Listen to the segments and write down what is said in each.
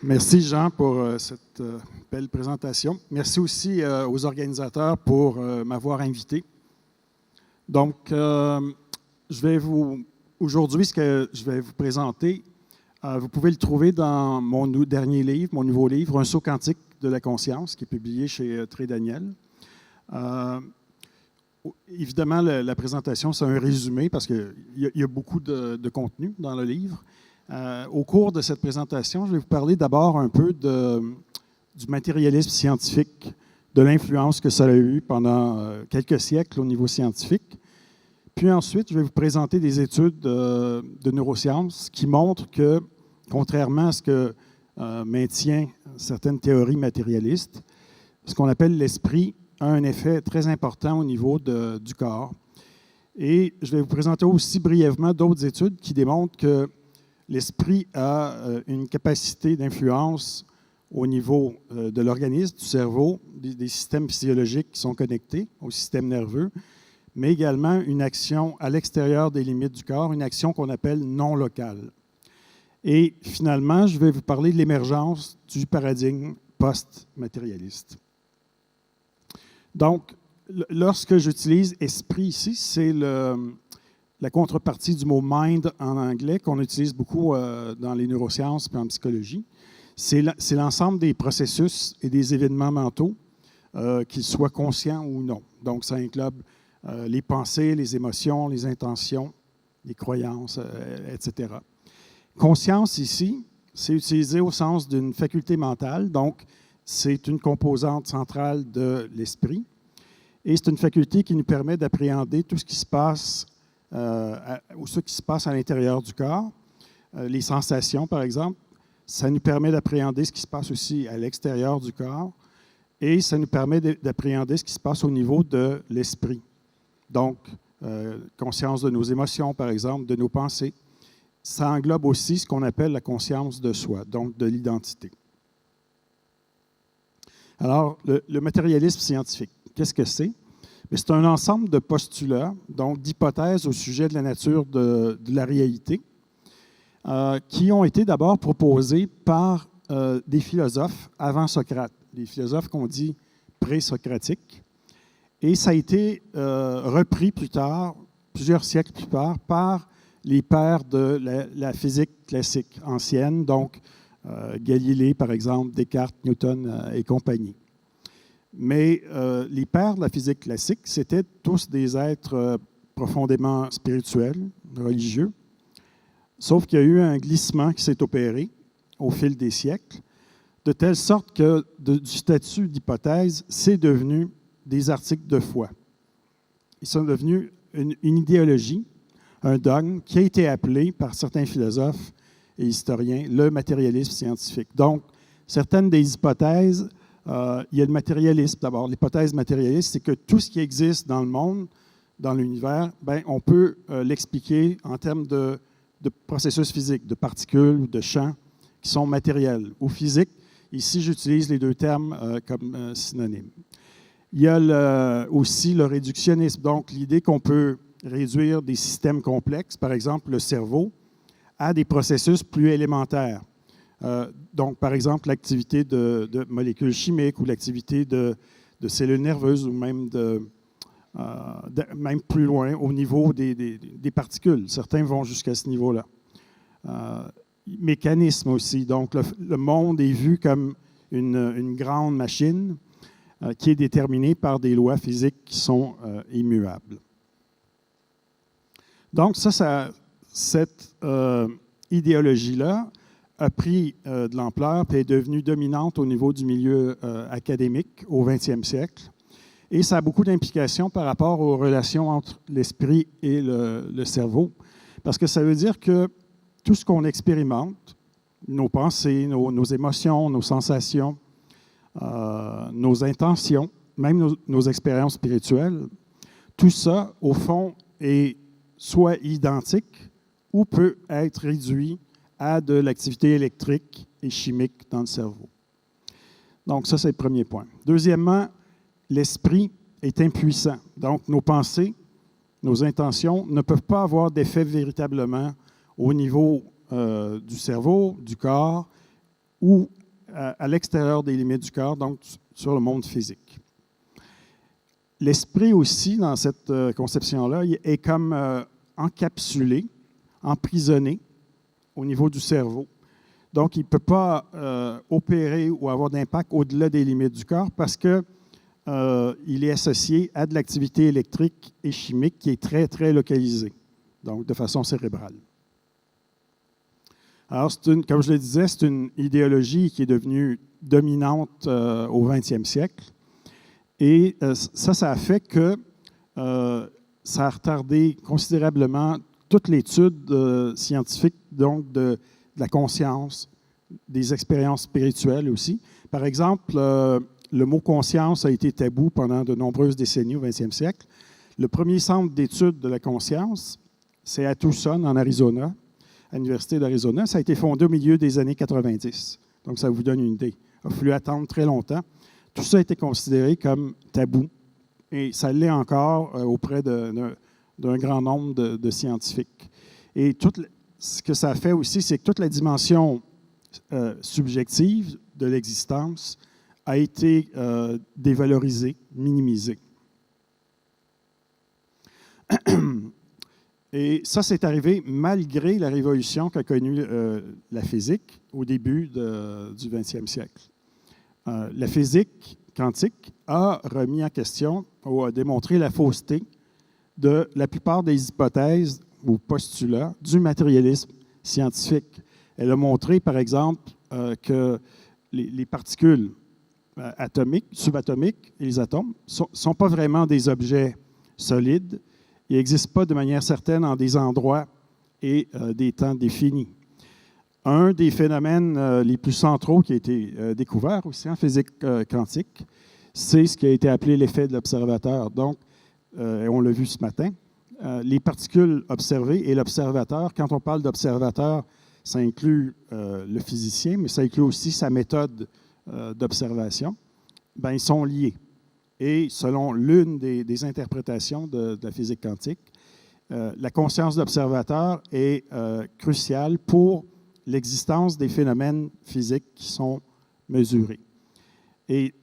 Merci Jean pour cette belle présentation. Merci aussi aux organisateurs pour m'avoir invité. Donc, aujourd'hui, ce que je vais vous présenter, vous pouvez le trouver dans mon dernier livre, mon nouveau livre, Un saut quantique de la conscience, qui est publié chez Tré Daniel. Évidemment, la présentation, c'est un résumé parce qu'il y a beaucoup de contenu dans le livre. Au cours de cette présentation, je vais vous parler d'abord un peu du matérialisme scientifique, de l'influence que ça a eu pendant quelques siècles au niveau scientifique. Puis ensuite, je vais vous présenter des études de neurosciences qui montrent que, contrairement à ce que maintient certaines théories matérialistes, ce qu'on appelle l'esprit a un effet très important au niveau du corps. Et je vais vous présenter aussi brièvement d'autres études qui démontrent que l'esprit a une capacité d'influence au niveau de l'organisme, du cerveau, des systèmes physiologiques qui sont connectés au système nerveux, mais également une action à l'extérieur des limites du corps, une action qu'on appelle non locale. Et finalement, je vais vous parler de l'émergence du paradigme post-matérialiste. Donc, lorsque j'utilise esprit ici, c'est la contrepartie du mot mind en anglais qu'on utilise beaucoup dans les neurosciences et en psychologie. C'est l'ensemble des processus et des événements mentaux, qu'ils soient conscients ou non. Donc, ça englobe les pensées, les émotions, les intentions, les croyances, etc. Conscience ici, c'est utilisé au sens d'une faculté mentale, donc c'est une composante centrale de l'esprit et c'est une faculté qui nous permet d'appréhender tout ce qui se passe ou ce qui se passe à l'intérieur du corps. Les sensations, par exemple, ça nous permet d'appréhender ce qui se passe aussi à l'extérieur du corps et ça nous permet d'appréhender ce qui se passe au niveau de l'esprit. Donc, conscience de nos émotions, par exemple, de nos pensées. Ça englobe aussi ce qu'on appelle la conscience de soi, donc de l'identité. Alors, le matérialisme scientifique, qu'est-ce que c'est? C'est un ensemble de postulats, donc d'hypothèses au sujet de la nature de la réalité, qui ont été d'abord proposés par des philosophes avant Socrate, des philosophes qu'on dit pré-socratiques. Et ça a été repris plus tard, plusieurs siècles plus tard, par les pères de la physique classique ancienne, donc Galilée, par exemple, Descartes, Newton et compagnie. Mais les pères de la physique classique, c'était tous des êtres profondément spirituels, religieux, sauf qu'il y a eu un glissement qui s'est opéré au fil des siècles, de telle sorte que du statut d'hypothèse, c'est devenu des articles de foi. Ils sont devenus une idéologie, un dogme qui a été appelé par certains philosophes et historiens le matérialisme scientifique. Donc, certaines des hypothèses, il y a le matérialisme d'abord. L'hypothèse matérialiste, c'est que tout ce qui existe dans le monde, dans l'univers, on peut l'expliquer en termes de processus physiques, de particules ou de champs qui sont matériels ou physiques. Ici, j'utilise les deux termes comme synonymes. Il y a aussi le réductionnisme, donc l'idée qu'on peut réduire des systèmes complexes, par exemple le cerveau, à des processus plus élémentaires. Donc, par exemple, l'activité de molécules chimiques ou l'activité de cellules nerveuses ou même même plus loin au niveau des particules. Certains vont jusqu'à ce niveau-là. Mécanisme aussi. Donc, le monde est vu comme une grande machine qui est déterminée par des lois physiques qui sont immuables. Donc, cette idéologie-là a pris de l'ampleur et est devenue dominante au niveau du milieu académique au 20e siècle. Et ça a beaucoup d'implications par rapport aux relations entre l'esprit et le cerveau. Parce que ça veut dire que tout ce qu'on expérimente, nos pensées, nos émotions, nos sensations, nos intentions, même nos expériences spirituelles, tout ça, au fond, est soit identique ou peut être réduit à de l'activité électrique et chimique dans le cerveau. Donc, ça, c'est le premier point. Deuxièmement, l'esprit est impuissant. Donc, nos pensées, nos intentions ne peuvent pas avoir d'effet véritablement au niveau du cerveau, du corps ou à l'extérieur des limites du corps, donc sur le monde physique. L'esprit aussi, dans cette conception-là, est comme encapsulé, emprisonné au niveau du cerveau. Donc, il ne peut pas opérer ou avoir d'impact au-delà des limites du corps parce qu'il est associé à de l'activité électrique et chimique qui est très, très localisée, donc de façon cérébrale. Alors, comme je le disais, c'est une idéologie qui est devenue dominante au 20e siècle. Et ça a fait que ça a retardé considérablement toute l'étude scientifique, donc de la conscience, des expériences spirituelles aussi. Par exemple, le mot conscience a été tabou pendant de nombreuses décennies au 20e siècle. Le premier centre d'études de la conscience, c'est à Tucson, en Arizona, à l'Université d'Arizona. Ça a été fondé au milieu des années 90. Donc, ça vous donne une idée. Il a fallu attendre très longtemps. Tout ça a été considéré comme tabou. Et ça l'est encore auprès d'un grand nombre de scientifiques. Et ce que ça a fait aussi, c'est que toute la dimension subjective de l'existence a été dévalorisée, minimisée. Et ça, c'est arrivé malgré la révolution qu'a connue la physique au début du 20e siècle. La physique quantique a remis en question ou a démontré la fausseté de la plupart des hypothèses ou postulats du matérialisme scientifique. Elle a montré, par exemple, que les particules atomiques, subatomiques et les atomes ne sont pas vraiment des objets solides. Ils n'existent pas de manière certaine en des endroits et des temps définis. Un des phénomènes les plus centraux qui a été découvert aussi en physique quantique, c'est ce qui a été appelé l'effet de l'observateur. Donc, on l'a vu ce matin, les particules observées et l'observateur, quand on parle d'observateur, ça inclut le physicien, mais ça inclut aussi sa méthode d'observation, ils sont liés. Et selon l'une des interprétations de la physique quantique, la conscience d'observateur est cruciale pour l'existence des phénomènes physiques qui sont mesurés. Et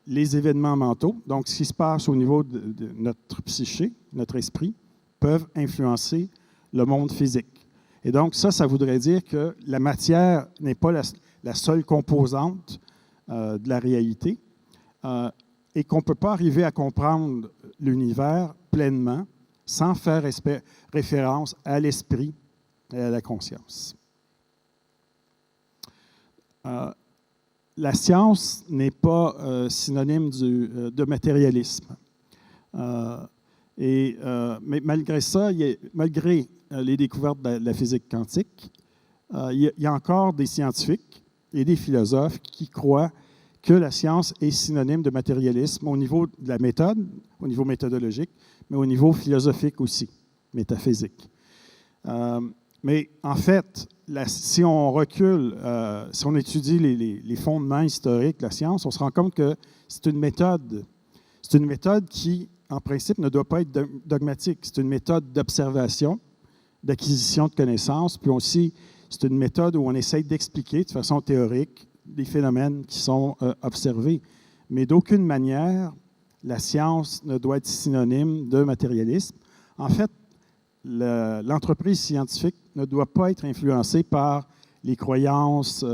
les événements mentaux, donc ce qui se passe au niveau de notre psyché, notre esprit, peuvent influencer le monde physique. Et donc ça voudrait dire que la matière n'est pas la seule composante de la réalité et qu'on ne peut pas arriver à comprendre l'univers pleinement sans faire référence à l'esprit et à la conscience. La science n'est pas synonyme de matérialisme. Mais malgré ça, malgré les découvertes de la physique quantique, il y a encore des scientifiques et des philosophes qui croient que la science est synonyme de matérialisme au niveau de la méthode, au niveau méthodologique, mais au niveau philosophique aussi, métaphysique. Mais en fait, si on recule, si on étudie les fondements historiques de la science, on se rend compte que c'est une méthode. C'est une méthode qui, en principe, ne doit pas être dogmatique. C'est une méthode d'observation, d'acquisition de connaissances, puis aussi, c'est une méthode où on essaye d'expliquer de façon théorique des phénomènes qui sont observés. Mais d'aucune manière, la science ne doit être synonyme de matérialisme. En fait, l'entreprise scientifique ne doit pas être influencée par les croyances,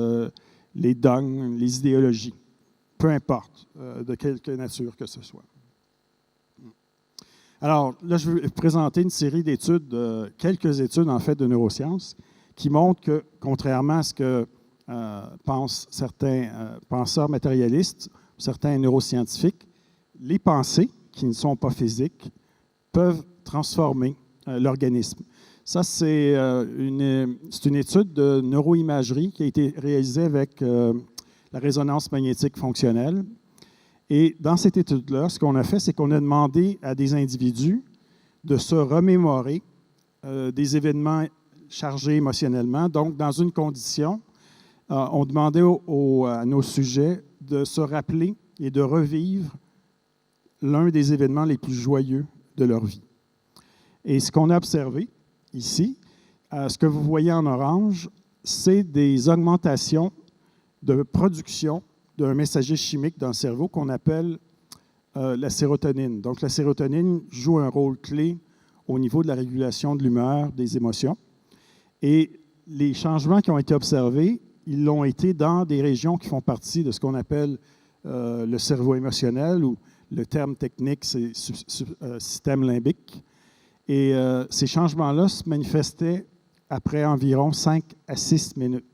les dogmes, les idéologies, peu importe de quelque nature que ce soit. Alors, là, je vais vous présenter une série d'études, quelques études en fait de neurosciences, qui montrent que, contrairement à ce que pensent certains penseurs matérialistes, certains neuroscientifiques, les pensées, qui ne sont pas physiques, peuvent transformer l'organisme. Ça, c'est une étude de neuroimagerie qui a été réalisée avec la résonance magnétique fonctionnelle. Et dans cette étude-là, ce qu'on a fait, c'est qu'on a demandé à des individus de se remémorer des événements chargés émotionnellement. Donc, dans une condition, on demandait à nos sujets de se rappeler et de revivre l'un des événements les plus joyeux de leur vie. Et ce qu'on a observé ici, ce que vous voyez en orange, c'est des augmentations de production d'un messager chimique dans le cerveau qu'on appelle la sérotonine. Donc, la sérotonine joue un rôle clé au niveau de la régulation de l'humeur, des émotions. Et les changements qui ont été observés, ils l'ont été dans des régions qui font partie de ce qu'on appelle le cerveau émotionnel, ou le terme technique, c'est système limbique. Et ces changements-là se manifestaient après environ 5 à 6 minutes.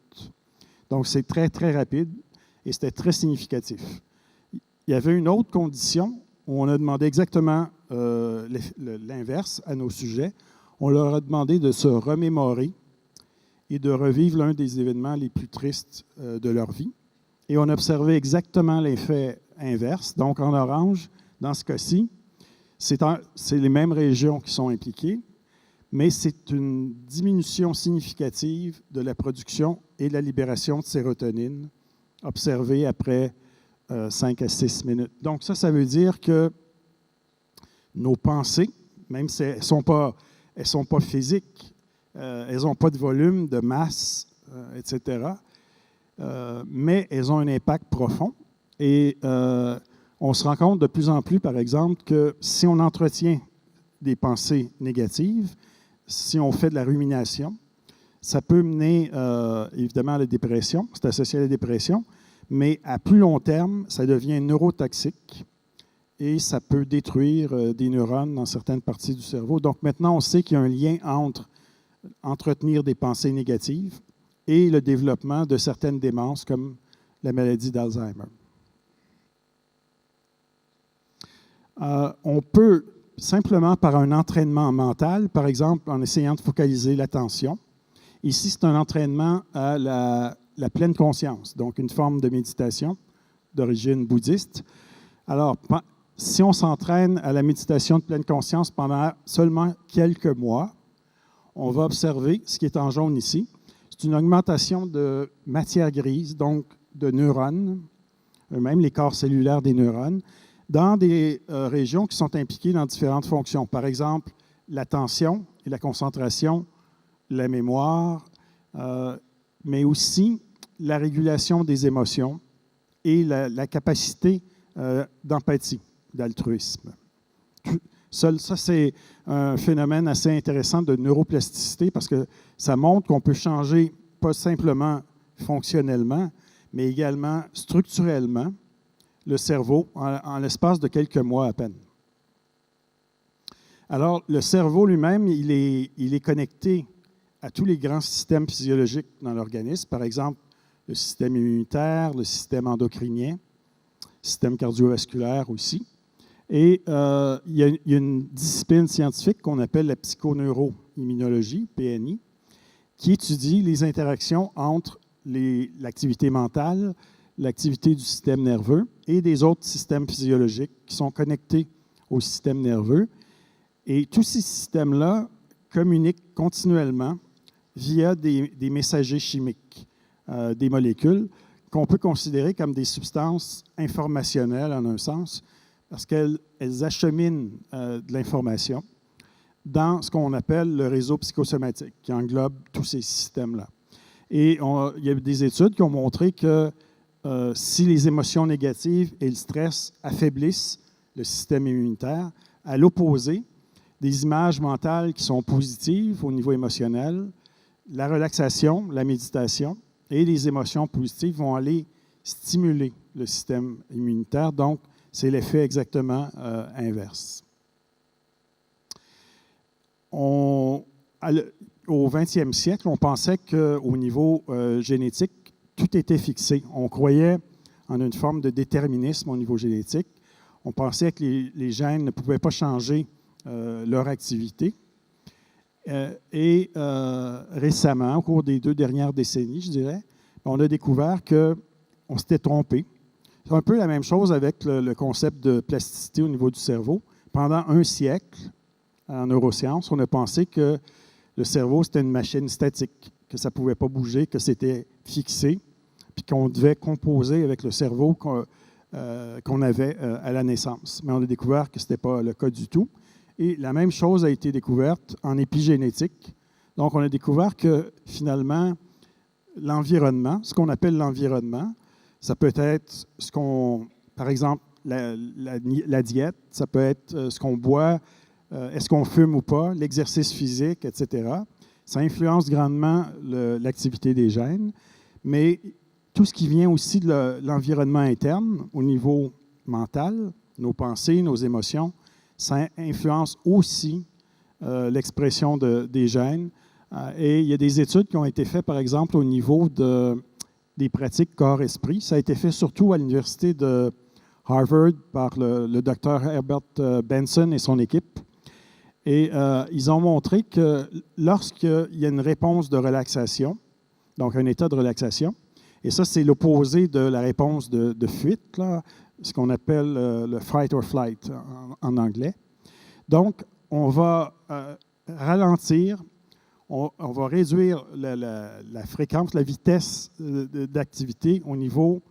Donc, c'est très, très rapide et c'était très significatif. Il y avait une autre condition où on a demandé exactement l'inverse à nos sujets. On leur a demandé de se remémorer et de revivre l'un des événements les plus tristes de leur vie. Et on a observé exactement l'effet inverse. Donc, en orange, dans ce cas-ci, c'est les mêmes régions qui sont impliquées, mais c'est une diminution significative de la production et de la libération de sérotonine observée après 5 à 6 minutes. Donc, ça veut dire que nos pensées, même si elles ne sont pas physiques, elles n'ont pas de volume, de masse, etc., mais elles ont un impact profond. Et on se rend compte de plus en plus, par exemple, que si on entretient des pensées négatives, si on fait de la rumination, ça peut mener évidemment à la dépression, c'est associé à la dépression, mais à plus long terme, ça devient neurotoxique et ça peut détruire des neurones dans certaines parties du cerveau. Donc maintenant, on sait qu'il y a un lien entre entretenir des pensées négatives et le développement de certaines démences comme la maladie d'Alzheimer. On peut simplement par un entraînement mental, par exemple en essayant de focaliser l'attention. Ici, c'est un entraînement à la pleine conscience, donc une forme de méditation d'origine bouddhiste. Alors, si on s'entraîne à la méditation de pleine conscience pendant seulement quelques mois, on va observer ce qui est en jaune ici. C'est une augmentation de matière grise, donc de neurones, eux-mêmes les corps cellulaires des neurones, dans des régions qui sont impliquées dans différentes fonctions. Par exemple, l'attention et la concentration, la mémoire, mais aussi la régulation des émotions et la capacité d'empathie, d'altruisme. Ça, c'est un phénomène assez intéressant de neuroplasticité parce que ça montre qu'on peut changer pas simplement fonctionnellement, mais également structurellement le cerveau en l'espace de quelques mois à peine. Alors, le cerveau lui-même, il est connecté à tous les grands systèmes physiologiques dans l'organisme, par exemple le système immunitaire, le système endocrinien, le système cardiovasculaire aussi. Et il y a une discipline scientifique qu'on appelle la psychoneuroimmunologie, PNI, qui étudie les interactions entre l'activité mentale, l'activité du système nerveux et des autres systèmes physiologiques qui sont connectés au système nerveux. Et tous ces systèmes-là communiquent continuellement via des messagers chimiques, des molécules qu'on peut considérer comme des substances informationnelles en un sens, parce qu'elles acheminent de l'information dans ce qu'on appelle le réseau psychosomatique, qui englobe tous ces systèmes-là. Et il y a des études qui ont montré que si les émotions négatives et le stress affaiblissent le système immunitaire, à l'opposé, des images mentales qui sont positives au niveau émotionnel, la relaxation, la méditation et les émotions positives vont aller stimuler le système immunitaire. Donc, c'est l'effet exactement inverse. Au 20e siècle, on pensait qu'au niveau génétique, tout était fixé. On croyait en une forme de déterminisme au niveau génétique. On pensait que les gènes ne pouvaient pas changer leur activité. Récemment, au cours des 2 dernières décennies, je dirais, on a découvert qu'on s'était trompé. C'est un peu la même chose avec le concept de plasticité au niveau du cerveau. Pendant un siècle, en neurosciences, on a pensé que le cerveau, c'était une machine statique, que ça ne pouvait pas bouger, que c'était fixé, puis qu'on devait composer avec le cerveau qu'on avait à la naissance. Mais on a découvert que ce n'était pas le cas du tout. Et la même chose a été découverte en épigénétique. Donc, on a découvert que, finalement, l'environnement, ce qu'on appelle l'environnement. Ça peut être par exemple, la diète, ça peut être ce qu'on boit, est-ce qu'on fume ou pas, l'exercice physique, etc. Ça influence grandement l'activité des gènes, mais tout ce qui vient aussi de l'environnement interne, au niveau mental, nos pensées, nos émotions, ça influence aussi l'expression des gènes. Et il y a des études qui ont été faites, par exemple, au niveau des pratiques corps-esprit. Ça a été fait surtout à l'université de Harvard par le docteur Herbert Benson et son équipe. Et ils ont montré que lorsqu'il y a une réponse de relaxation, donc un état de relaxation, et ça, c'est l'opposé de la réponse de fuite, là, ce qu'on appelle le fight or flight en anglais. Donc, on va ralentir, on va réduire la fréquence, la vitesse d'activité au niveau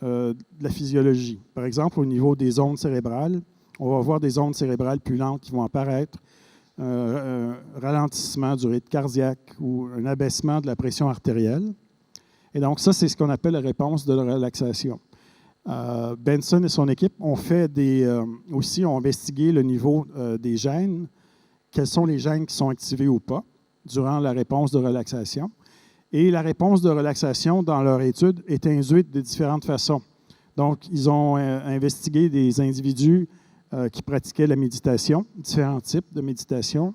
de la physiologie. Par exemple, au niveau des ondes cérébrales, on va avoir des ondes cérébrales plus lentes qui vont apparaître, un ralentissement du rythme cardiaque ou un abaissement de la pression artérielle. Et donc, ça, c'est ce qu'on appelle la réponse de la relaxation. Benson et son équipe ont fait aussi ont investigué le niveau des gènes, quels sont les gènes qui sont activés ou pas durant la réponse de relaxation. Et la réponse de relaxation, dans leur étude, est induite de différentes façons. Donc, ils ont investigué des individus qui pratiquaient la méditation, différents types de méditation,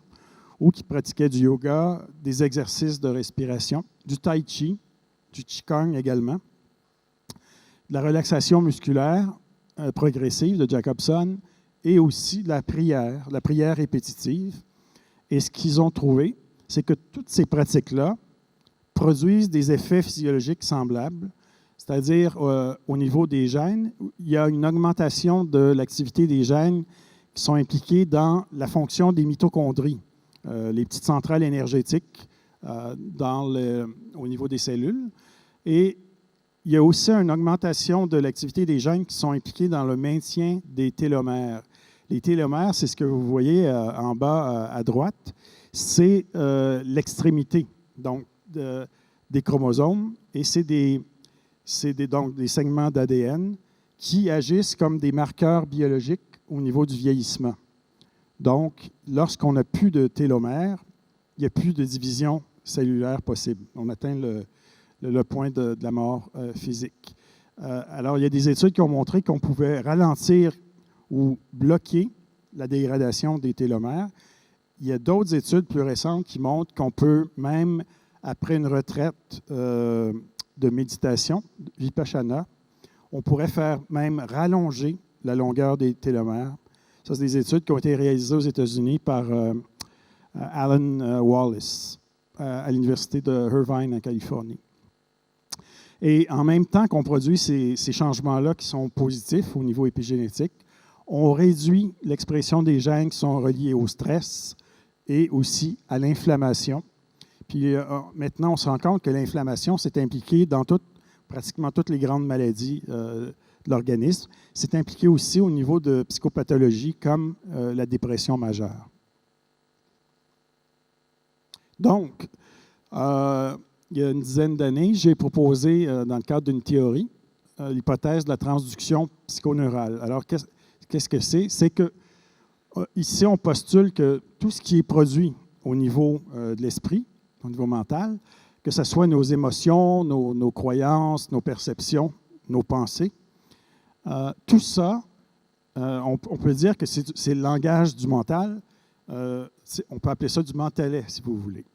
ou qui pratiquaient du yoga, des exercices de respiration, du tai chi, du qigong également, de la relaxation musculaire progressive de Jacobson et aussi de la prière répétitive. Et ce qu'ils ont trouvé, c'est que toutes ces pratiques-là produisent des effets physiologiques semblables, c'est-à-dire au niveau des gènes, il y a une augmentation de l'activité des gènes qui sont impliqués dans la fonction des mitochondries, les petites centrales énergétiques au niveau des cellules. Et il y a aussi une augmentation de l'activité des gènes qui sont impliqués dans le maintien des télomères. Les télomères, c'est ce que vous voyez en bas à droite, c'est l'extrémité donc, des chromosomes et c'est donc des segments d'ADN qui agissent comme des marqueurs biologiques au niveau du vieillissement. Donc, lorsqu'on n'a plus de télomères, il n'y a plus de division cellulaire possible. On atteint le point de la mort physique. Alors, il y a des études qui ont montré qu'on pouvait ralentir ou bloquer la dégradation des télomères. Il y a d'autres études plus récentes qui montrent qu'on peut même, après une retraite de méditation, vipassana, on pourrait faire même rallonger la longueur des télomères. Ça, c'est des études qui ont été réalisées aux États-Unis par Alan Wallace à l'Université de Irvine en Californie. Et en même temps qu'on produit ces changements-là qui sont positifs au niveau épigénétique, on réduit l'expression des gènes qui sont reliés au stress et aussi à l'inflammation. Puis maintenant, on se rend compte que l'inflammation s'est impliquée dans pratiquement toutes les grandes maladies de l'organisme. C'est impliqué aussi au niveau de psychopathologies comme la dépression majeure. Donc, il y a une dizaine d'années, j'ai proposé, dans le cadre d'une théorie, l'hypothèse de la transduction psychoneurale. Alors, qu'est-ce que c'est? C'est que ici, on postule que tout ce qui est produit au niveau de l'esprit, au niveau mental, que ce soit nos émotions, nos croyances, nos perceptions, nos pensées, tout ça, on peut dire que c'est le langage du mental. On peut appeler ça du mentalais, si vous voulez.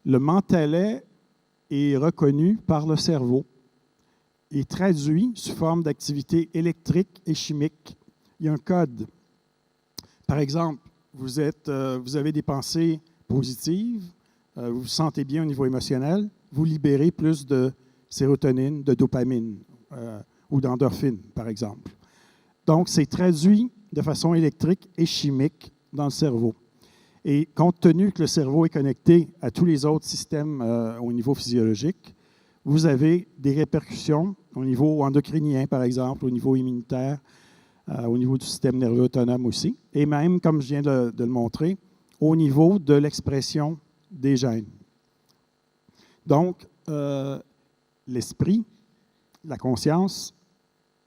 Le mentalais est reconnu par le cerveau et traduit sous forme d'activité électrique et chimique. Il y a un code. Par exemple, vous avez des pensées positives, vous vous sentez bien au niveau émotionnel, vous libérez plus de sérotonine, de dopamine ou d'endorphine, par exemple. Donc, c'est traduit de façon électrique et chimique dans le cerveau. Et compte tenu que le cerveau est connecté à tous les autres systèmes au niveau physiologique, vous avez des répercussions au niveau endocrinien, par exemple, au niveau immunitaire, au niveau du système nerveux autonome aussi, et même, comme je viens de le montrer, au niveau de l'expression des gènes. Donc, l'esprit, la conscience,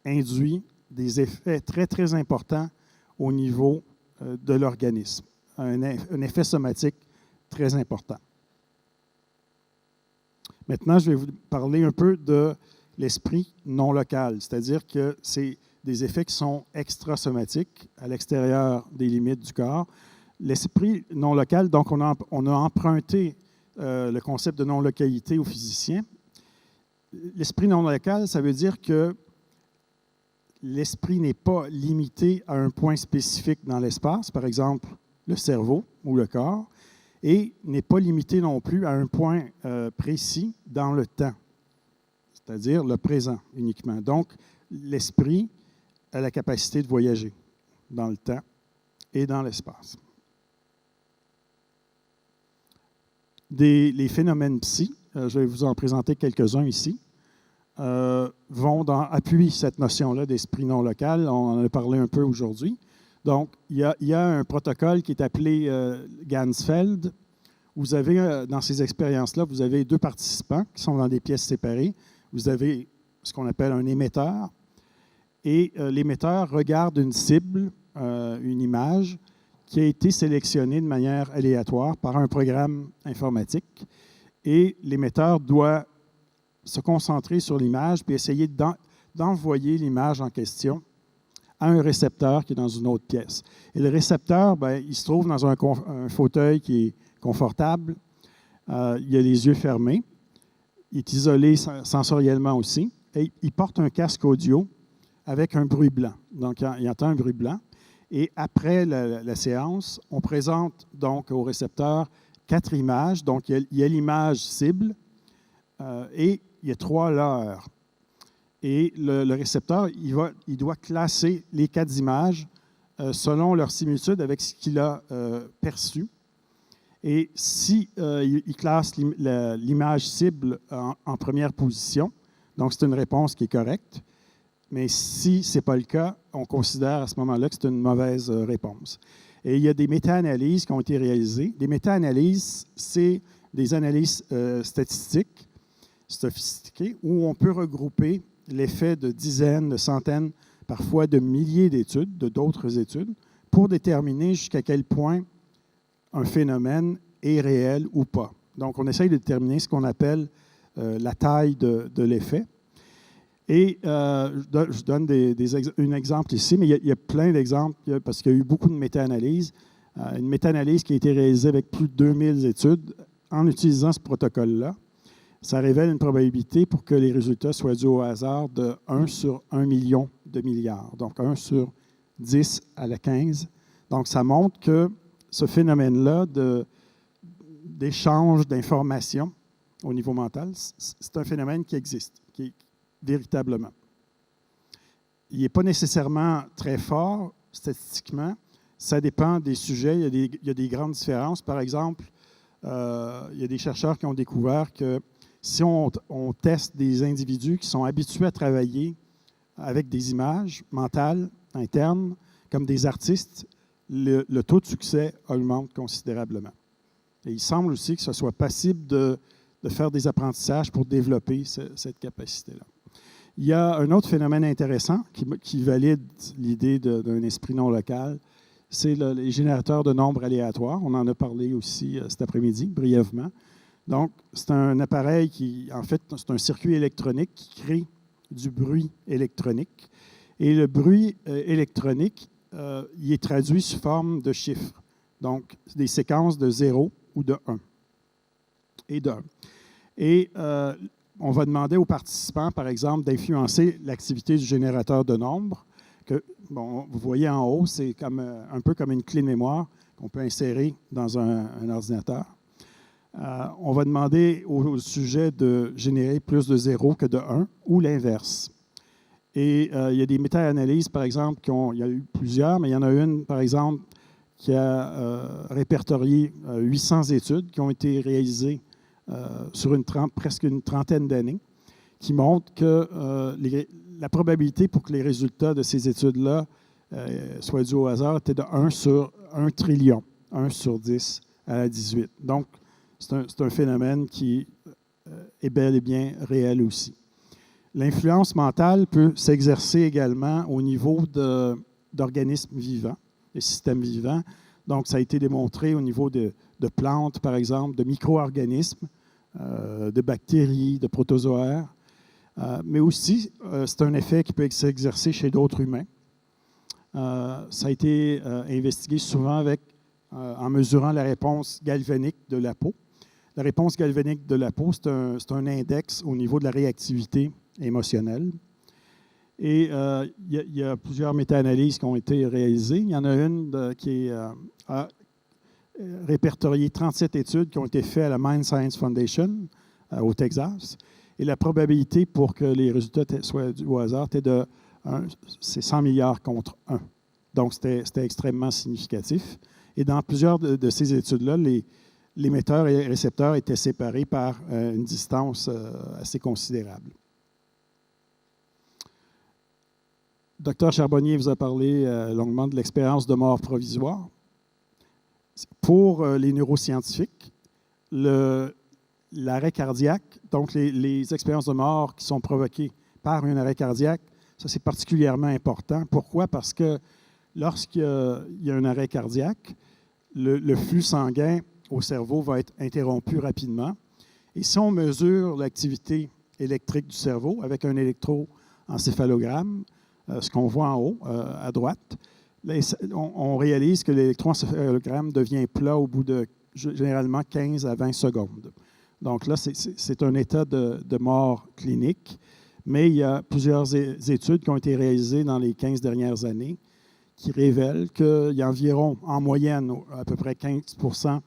induit des effets très, très importants au niveau de l'organisme. Un effet somatique très important. Maintenant, je vais vous parler un peu de l'esprit non local, c'est-à-dire que c'est des effets qui sont extrasomatiques, à l'extérieur des limites du corps. L'esprit non local, donc on a emprunté le concept de non-localité aux physiciens. L'esprit non local, ça veut dire que l'esprit n'est pas limité à un point spécifique dans l'espace, par exemple le cerveau ou le corps, et n'est pas limité non plus à un point précis dans le temps, c'est-à-dire le présent uniquement. Donc, l'esprit a la capacité de voyager dans le temps et dans l'espace. Les phénomènes psy, je vais vous en présenter quelques-uns ici, vont appuyer cette notion-là d'esprit non local. On en a parlé un peu aujourd'hui. Donc, il y a un protocole qui est appelé Ganzfeld. Vous avez, dans ces expériences-là, vous avez deux participants qui sont dans des pièces séparées. Vous avez ce qu'on appelle un émetteur. Et l'émetteur regarde une cible, une image, qui a été sélectionnée de manière aléatoire par un programme informatique. Et l'émetteur doit se concentrer sur l'image puis essayer d'envoyer l'image en question à un récepteur qui est dans une autre pièce. Et le récepteur, bien, il se trouve dans un fauteuil qui est confortable. Il a les yeux fermés. Il est isolé sensoriellement aussi. Et il porte un casque audio avec un bruit blanc. Donc, il entend un bruit blanc. Et après la séance, on présente donc au récepteur 4 images. Donc, il y a l'image cible et il y a 3 leurres. Et le récepteur, il doit classer les 4 images selon leur similitude avec ce qu'il a perçu. Et si il classe l'image cible en première position, donc c'est une réponse qui est correcte. Mais si ce n'est pas le cas, on considère à ce moment-là que c'est une mauvaise réponse. Et il y a des méta-analyses qui ont été réalisées. Des méta-analyses, c'est des analyses statistiques sophistiquées où on peut regrouper l'effet de dizaines, de centaines, parfois de milliers d'études, d'autres études, pour déterminer jusqu'à quel point un phénomène est réel ou pas. Donc, on essaye de déterminer ce qu'on appelle la taille de l'effet. Et je donne un exemple ici, mais il y a plein d'exemples parce qu'il y a eu beaucoup de méta-analyses. Une méta-analyse qui a été réalisée avec plus de 2000 études en utilisant ce protocole-là. Ça révèle une probabilité pour que les résultats soient dus au hasard de 1 sur 1 million de milliards, donc 1 sur 10 à la 15. Donc, ça montre que ce phénomène-là d'échange d'informations au niveau mental, c'est un phénomène qui existe, véritablement. Il n'est pas nécessairement très fort statistiquement. Ça dépend des sujets. Il y a des grandes différences. Par exemple, il y a des chercheurs qui ont découvert que si on teste des individus qui sont habitués à travailler avec des images mentales internes, comme des artistes, le taux de succès augmente considérablement. Et il semble aussi que ce soit possible de faire des apprentissages pour développer cette capacité-là. Il y a un autre phénomène intéressant qui valide l'idée d'un esprit non local, c'est les générateurs de nombres aléatoires. On en a parlé aussi cet après-midi, brièvement. Donc, c'est un appareil en fait, c'est un circuit électronique qui crée du bruit électronique. Et le bruit électronique, il est traduit sous forme de chiffres. Donc, des séquences de 0 ou de 1 et de 1. Et on va demander aux participants, par exemple, d'influencer l'activité du générateur de nombres. Vous voyez en haut, c'est un peu comme une clé de mémoire qu'on peut insérer dans un ordinateur. On va demander au sujet de générer plus de 0 que de 1 ou l'inverse. Et il y a des méta-analyses, par exemple, il y a eu plusieurs, mais il y en a une, par exemple, qui a répertorié 800 études qui ont été réalisées sur presque une trentaine d'années, qui montrent que la probabilité pour que les résultats de ces études-là soient dus au hasard était de 1 sur 1 trillion, 1 sur 10 à la 18. Donc, c'est un phénomène qui est est bel et bien réelle aussi. L'influence mentale peut s'exercer également au niveau d'organismes vivants, de systèmes vivants. Donc, ça a été démontré au niveau de plantes, par exemple, de micro-organismes, de bactéries, de protozoaires. Mais aussi, c'est un effet qui peut s'exercer chez d'autres humains. Ça a été investigué souvent en mesurant la réponse galvanique de la peau. La réponse galvanique de la peau, c'est un index au niveau de la réactivité émotionnelle. Et il y a plusieurs méta-analyses qui ont été réalisées. Il y en a une qui a répertorié 37 études qui ont été faites à la Mind Science Foundation au Texas. Et la probabilité pour que les résultats soient dus au hasard était c'est 100 milliards contre 1. Donc, c'était extrêmement significatif. Et dans plusieurs de ces études-là, les émetteurs et les récepteurs étaient séparés par une distance assez considérable. Dr Charbonnier vous a parlé longuement de l'expérience de mort provisoire. Pour les neuroscientifiques, l'arrêt cardiaque, donc les expériences de mort qui sont provoquées par un arrêt cardiaque, ça c'est particulièrement important. Pourquoi? Parce que lorsqu'il y a un arrêt cardiaque, le flux sanguin au cerveau va être interrompu rapidement. Et si on mesure l'activité électrique du cerveau avec un électroencéphalogramme, ce qu'on voit en haut, à droite, on réalise que l'électroencéphalogramme devient plat au bout de généralement 15 à 20 secondes. Donc là, c'est un état de mort clinique, mais il y a plusieurs études qui ont été réalisées dans les 15 dernières années qui révèlent qu'il y a environ, en moyenne, à peu près 15%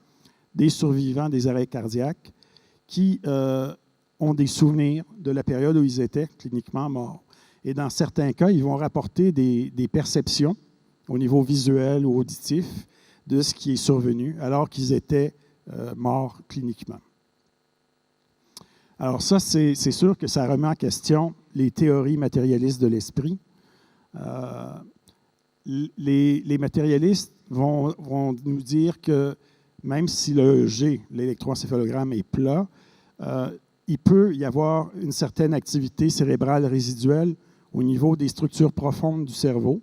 des survivants des arrêts cardiaques qui ont des souvenirs de la période où ils étaient cliniquement morts. Et dans certains cas, ils vont rapporter des perceptions au niveau visuel ou auditif de ce qui est survenu alors qu'ils étaient morts cliniquement. Alors ça, c'est sûr que ça remet en question les théories matérialistes de l'esprit. Les matérialistes vont nous dire que même si le G, l'électroencéphalogramme, est plat, il peut y avoir une certaine activité cérébrale résiduelle au niveau des structures profondes du cerveau,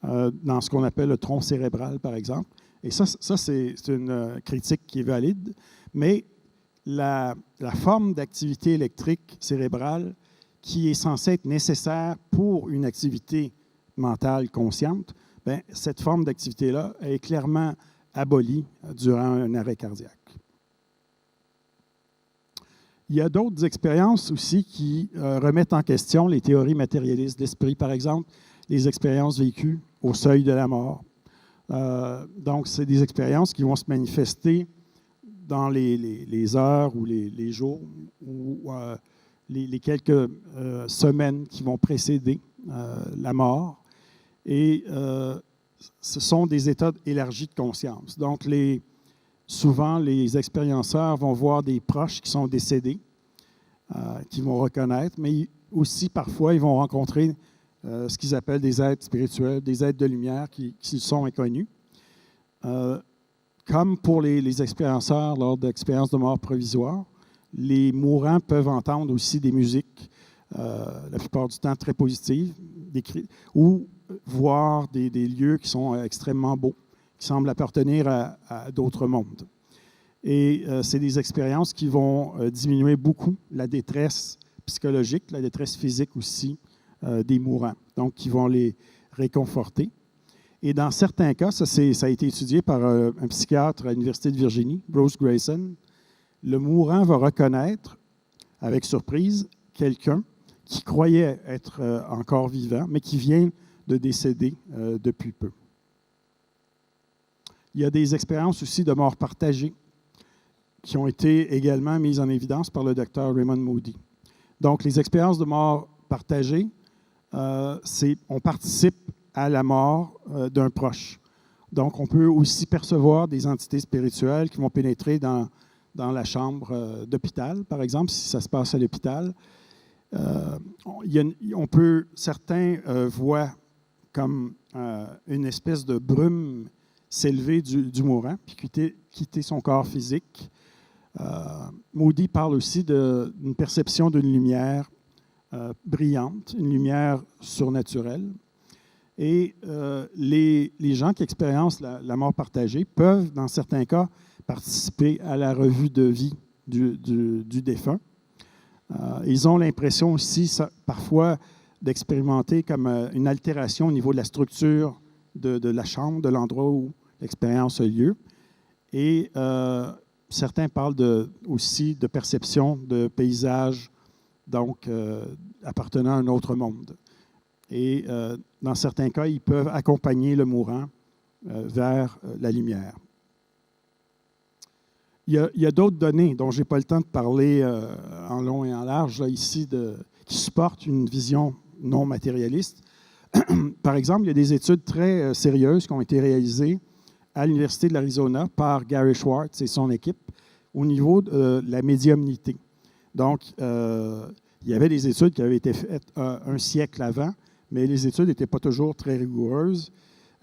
dans ce qu'on appelle le tronc cérébral, par exemple. Et ça c'est une critique qui est valide, mais la forme d'activité électrique cérébrale qui est censée être nécessaire pour une activité mentale consciente, bien, cette forme d'activité-là est clairement abolie durant un arrêt cardiaque. Il y a d'autres expériences aussi qui remettent en question les théories matérialistes d'esprit, par exemple, les expériences vécues au seuil de la mort. Donc, c'est des expériences qui vont se manifester dans les heures ou les jours ou les quelques semaines qui vont précéder la mort. Et ce sont des états élargis de conscience. Donc, souvent, les expérienceurs vont voir des proches qui sont décédés, qu'ils vont reconnaître, mais aussi, parfois, ils vont rencontrer ce qu'ils appellent des êtres spirituels, des êtres de lumière qui sont inconnus. Comme pour les expérienceurs lors d'expériences de mort provisoire, les mourants peuvent entendre aussi des musiques, la plupart du temps très positives, ou voir des lieux qui sont extrêmement beaux, qui semblent appartenir à d'autres mondes. Et c'est des expériences qui vont diminuer beaucoup la détresse psychologique, la détresse physique aussi des mourants, donc qui vont les réconforter. Et dans certains cas, ça a été étudié par un psychiatre à l'Université de Virginie, Bruce Grayson. Le mourant va reconnaître, avec surprise, quelqu'un qui croyait être encore vivant, mais qui vient de décéder depuis peu. Il y a des expériences aussi de mort partagée qui ont été également mises en évidence par le docteur Raymond Moody. Donc, les expériences de mort partagée, on participe à la mort d'un proche. Donc, on peut aussi percevoir des entités spirituelles qui vont pénétrer dans la chambre d'hôpital, par exemple, si ça se passe à l'hôpital. Certains voient comme une espèce de brume s'élever du mourant, puis quitter son corps physique. Moody parle aussi d'une perception d'une lumière brillante, une lumière surnaturelle. Et les gens qui expérimentent la mort partagée peuvent, dans certains cas, participer à la revue de vie du défunt. Ils ont l'impression aussi, parfois, d'expérimenter comme une altération au niveau de la structure de la chambre, de l'endroit où l'expérience a lieu. Et certains parlent aussi de perception de paysages, donc appartenant à un autre monde. Et dans certains cas, ils peuvent accompagner le mourant vers la lumière. Il y a d'autres données dont je n'ai pas le temps de parler en long et en large là, ici, qui supportent une vision non matérialiste. Par exemple, il y a des études très sérieuses qui ont été réalisées à l'Université de l'Arizona par Gary Schwartz et son équipe au niveau de la médiumnité. Donc, il y avait des études qui avaient été faites un siècle avant, mais les études n'étaient pas toujours très rigoureuses.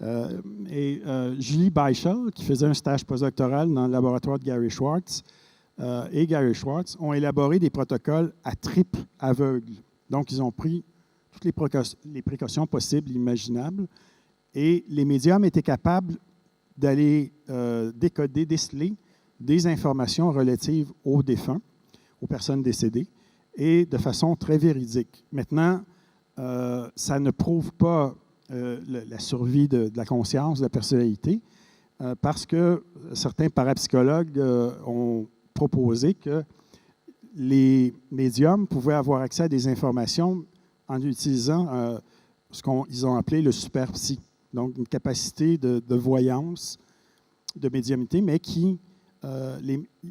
Julie Beischel, qui faisait un stage postdoctoral dans le laboratoire de Gary Schwartz, et Gary Schwartz ont élaboré des protocoles à triple aveugle. Donc, ils ont pris toutes les précautions possibles, imaginables, et les médiums étaient capables d'aller décoder, déceler des informations relatives aux défunts, aux personnes décédées, et de façon très véridique. Maintenant, ça ne prouve pas la survie de la conscience, de la personnalité, parce que certains parapsychologues ont proposé que les médiums pouvaient avoir accès à des informations en utilisant ce qu'ils ont appelé le super-psy, donc une capacité de voyance, de médiumnité, mais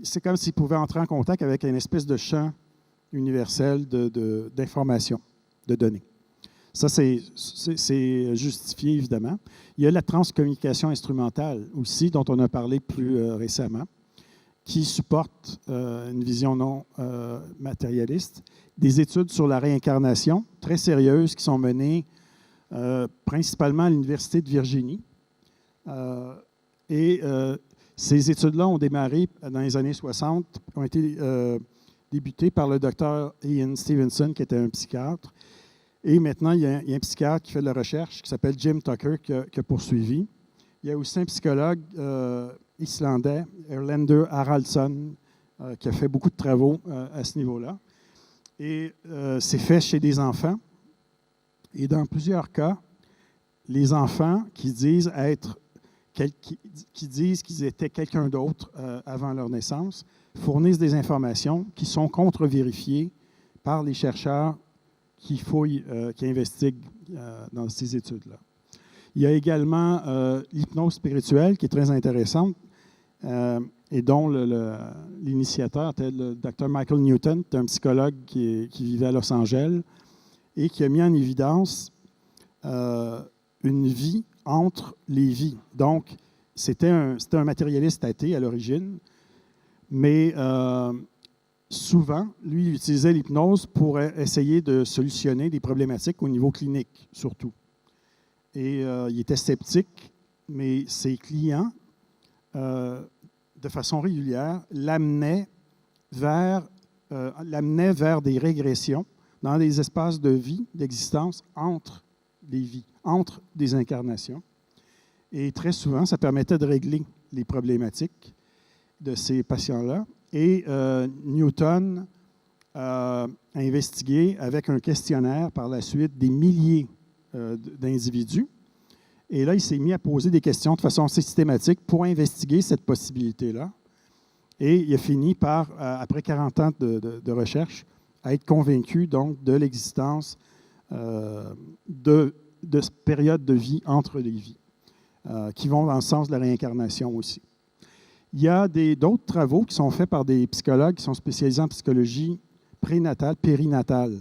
c'est comme s'ils pouvaient entrer en contact avec une espèce de champ universel d'informations, de données. Ça, c'est justifié, évidemment. Il y a la transcommunication instrumentale aussi, dont on a parlé plus récemment, qui supporte une vision non matérialiste. Des études sur la réincarnation, très sérieuses, qui sont menées principalement à l'Université de Virginie. Ces études-là ont démarré dans les années 60, ont été débutées par le docteur Ian Stevenson, qui était un psychiatre. Et maintenant, il y a un psychiatre qui fait de la recherche qui s'appelle Jim Tucker qui a poursuivi. Il y a aussi un psychologue islandais, Erlendur Haraldsson, qui a fait beaucoup de travaux à ce niveau-là. Et c'est fait chez des enfants. Et dans plusieurs cas, les enfants qui disent qu'ils étaient quelqu'un d'autre avant leur naissance fournissent des informations qui sont contre-vérifiées par les chercheurs qui fouillent, qui investiguent dans ces études-là. Il y a également l'hypnose spirituelle qui est très intéressante et dont l'initiateur était le Dr. Michael Newton, un psychologue qui vivait à Los Angeles et qui a mis en évidence une vie entre les vies. Donc, c'était un matérialiste athée à l'origine, mais souvent, lui, il utilisait l'hypnose pour essayer de solutionner des problématiques au niveau clinique, surtout. Et il était sceptique, mais ses clients, de façon régulière, l'amenaient vers des régressions dans des espaces de vie, d'existence entre des vies, entre des incarnations. Et très souvent, ça permettait de régler les problématiques de ces patients-là. Et Newton a investigué avec un questionnaire par la suite des milliers d'individus. Et là, il s'est mis à poser des questions de façon systématique pour investiguer cette possibilité-là. Et il a fini par, après 40 ans de recherche, à être convaincu donc de l'existence de périodes de vie entre les vies, qui vont dans le sens de la réincarnation aussi. Il y a d'autres travaux qui sont faits par des psychologues qui sont spécialisés en psychologie prénatale, périnatale,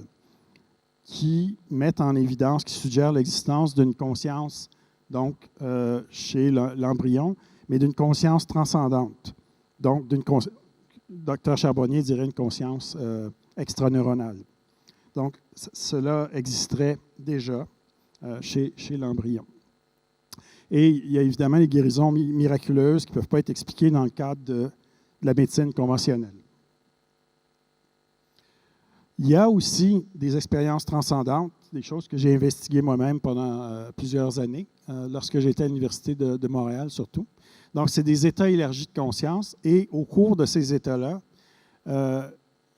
qui mettent en évidence, qui suggèrent l'existence d'une conscience, donc chez l'embryon, mais d'une conscience transcendante. Donc, Dr. Charbonnier dirait une conscience extraneuronale. Donc, cela existerait déjà chez l'embryon. Et il y a évidemment les guérisons miraculeuses qui ne peuvent pas être expliquées dans le cadre de de la médecine conventionnelle. Il y a aussi des expériences transcendantes, des choses que j'ai investiguées moi-même pendant plusieurs années, lorsque j'étais à l'Université de Montréal surtout. Donc, c'est des états élargis de conscience et au cours de ces états-là,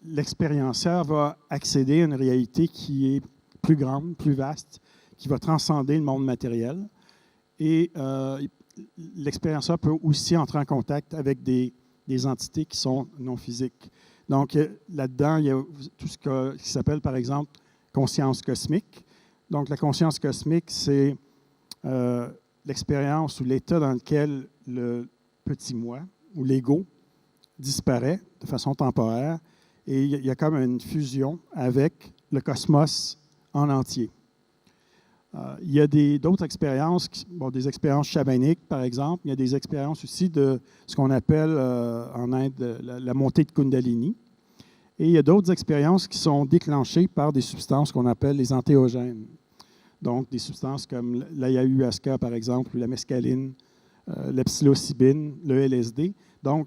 l'expérienceur va accéder à une réalité qui est plus grande, plus vaste, qui va transcender le monde matériel. Et l'expérienceur peut aussi entrer en contact avec des entités qui sont non physiques. Donc, là-dedans, il y a tout ce qui s'appelle, par exemple, conscience cosmique. Donc, la conscience cosmique, c'est l'expérience ou l'état dans lequel le petit moi ou l'ego disparaît de façon temporaire et il y a comme une fusion avec le cosmos en entier. Il y a d'autres expériences, des expériences chamaniques, par exemple. Il y a des expériences aussi de ce qu'on appelle en Inde la montée de Kundalini. Et il y a d'autres expériences qui sont déclenchées par des substances qu'on appelle les entéogènes. Donc, des substances comme l'ayahuasca, par exemple, ou la mescaline, la psilocybine, le LSD. Donc,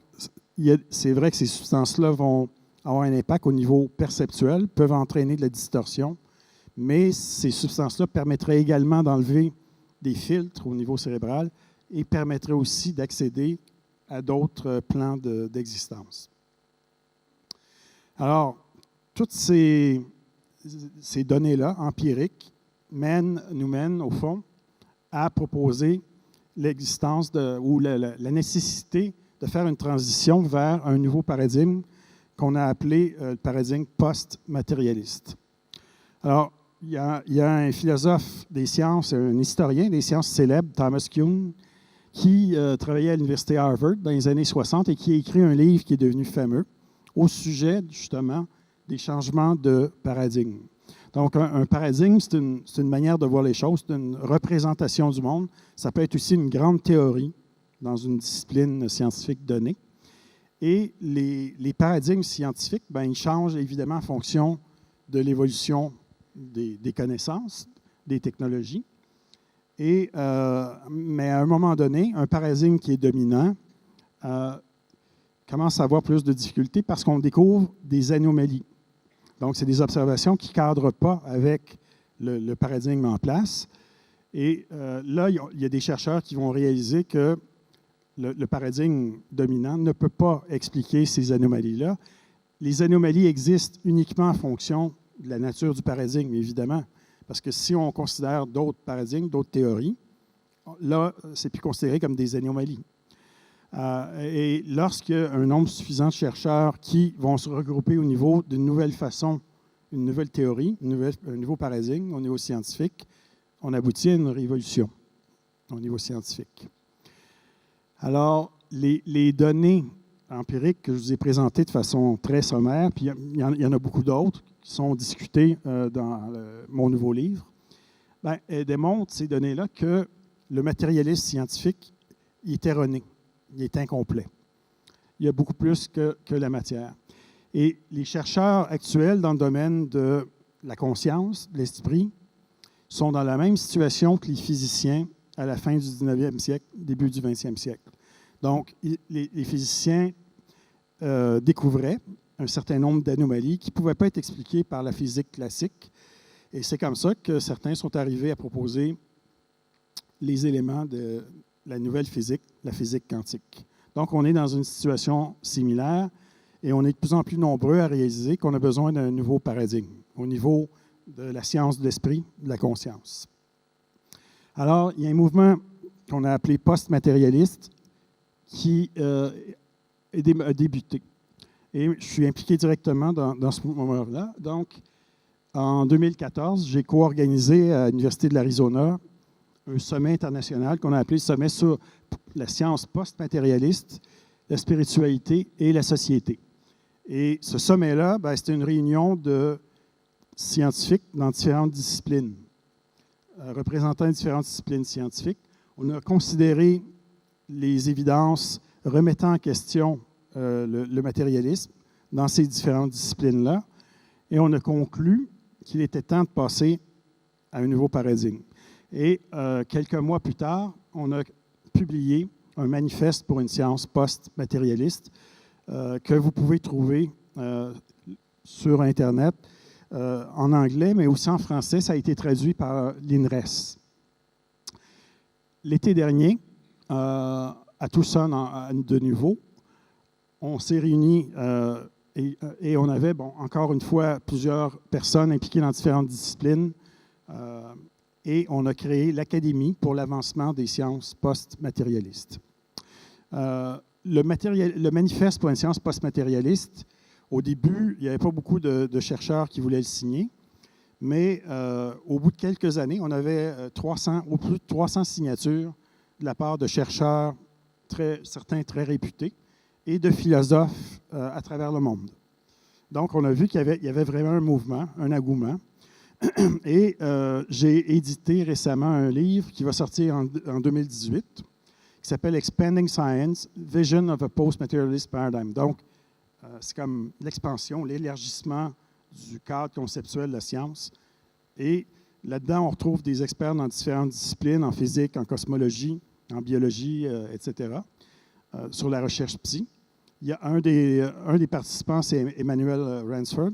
c'est vrai que ces substances-là vont avoir un impact au niveau perceptuel, peuvent entraîner de la distorsion, mais ces substances-là permettraient également d'enlever des filtres au niveau cérébral et permettraient aussi d'accéder à d'autres plans d'existence. Alors, toutes ces données-là, empiriques, nous mènent, au fond, à proposer l'existence ou la nécessité de faire une transition vers un nouveau paradigme qu'on a appelé le paradigme post-matérialiste. Alors, il y a un philosophe des sciences, un historien des sciences célèbre, Thomas Kuhn, qui travaillait à l'université Harvard dans les années 60 et qui a écrit un livre qui est devenu fameux au sujet, justement, des changements de paradigme. Donc, un paradigme, c'est une manière de voir les choses, c'est une représentation du monde. Ça peut être aussi une grande théorie dans une discipline scientifique donnée. Et les paradigmes scientifiques, ils changent évidemment en fonction de l'évolution des connaissances, des technologies. Mais à un moment donné, un paradigme qui est dominant commence à avoir plus de difficultés parce qu'on découvre des anomalies. Donc, c'est des observations qui ne cadrent pas avec le paradigme en place. Et là, il y a des chercheurs qui vont réaliser que le paradigme dominant ne peut pas expliquer ces anomalies-là. Les anomalies existent uniquement en fonction de la nature du paradigme, évidemment. Parce que si on considère d'autres paradigmes, d'autres théories, là, c'est plus considéré comme des anomalies. Et lorsqu'il y a un nombre suffisant de chercheurs qui vont se regrouper au niveau d'une nouvelle façon, une nouvelle théorie, un nouveau paradigme au niveau scientifique, on aboutit à une révolution au niveau scientifique. Alors, les données empiriques que je vous ai présentées de façon très sommaire, puis il y en a beaucoup d'autres qui sont discutées dans mon nouveau livre, elles démontrent, ces données-là, que le matérialisme scientifique est erroné. Il est incomplet. Il y a beaucoup plus que la matière. Et les chercheurs actuels dans le domaine de la conscience, de l'esprit, sont dans la même situation que les physiciens à la fin du 19e siècle, début du 20e siècle. Donc, les physiciens découvraient un certain nombre d'anomalies qui ne pouvaient pas être expliquées par la physique classique. Et c'est comme ça que certains sont arrivés à proposer les éléments de la nouvelle physique, la physique quantique. Donc, on est dans une situation similaire et on est de plus en plus nombreux à réaliser qu'on a besoin d'un nouveau paradigme au niveau de la science de l'esprit, de la conscience. Alors, il y a un mouvement qu'on a appelé post-matérialiste qui a débuté. Et je suis impliqué directement dans ce mouvement-là. Donc, en 2014, j'ai co-organisé à l'Université de l'Arizona un sommet international qu'on a appelé le sommet sur la science post-matérialiste, la spiritualité et la société. Et ce sommet-là, c'était une réunion de scientifiques dans différentes disciplines, représentant différentes disciplines scientifiques. On a considéré les évidences remettant en question le matérialisme dans ces différentes disciplines-là, et on a conclu qu'il était temps de passer à un nouveau paradigme. Et quelques mois plus tard, on a publié un manifeste pour une science post-matérialiste que vous pouvez trouver sur Internet en anglais, mais aussi en français. Ça a été traduit par l'INRES. L'été dernier, à Tucson, de nouveau, on s'est réunis et on avait, encore une fois, plusieurs personnes impliquées dans différentes disciplines. Et on a créé l'Académie pour l'avancement des sciences post-matérialistes. Le manifeste pour une science post-matérialiste, au début, il n'y avait pas beaucoup de chercheurs qui voulaient le signer, mais au bout de quelques années, on avait plus de 300 signatures de la part de chercheurs, certains très réputés, et de philosophes à travers le monde. Donc, on a vu qu'il y avait vraiment un mouvement, un engouement. Et j'ai édité récemment un livre qui va sortir en 2018, qui s'appelle « Expanding Science, Vision of a Post-Materialist Paradigm ». Donc, c'est comme l'expansion, l'élargissement du cadre conceptuel de la science. Et là-dedans, on retrouve des experts dans différentes disciplines, en physique, en cosmologie, en biologie, etc., sur la recherche psy. Il y a un des participants, c'est Emmanuel Ransford,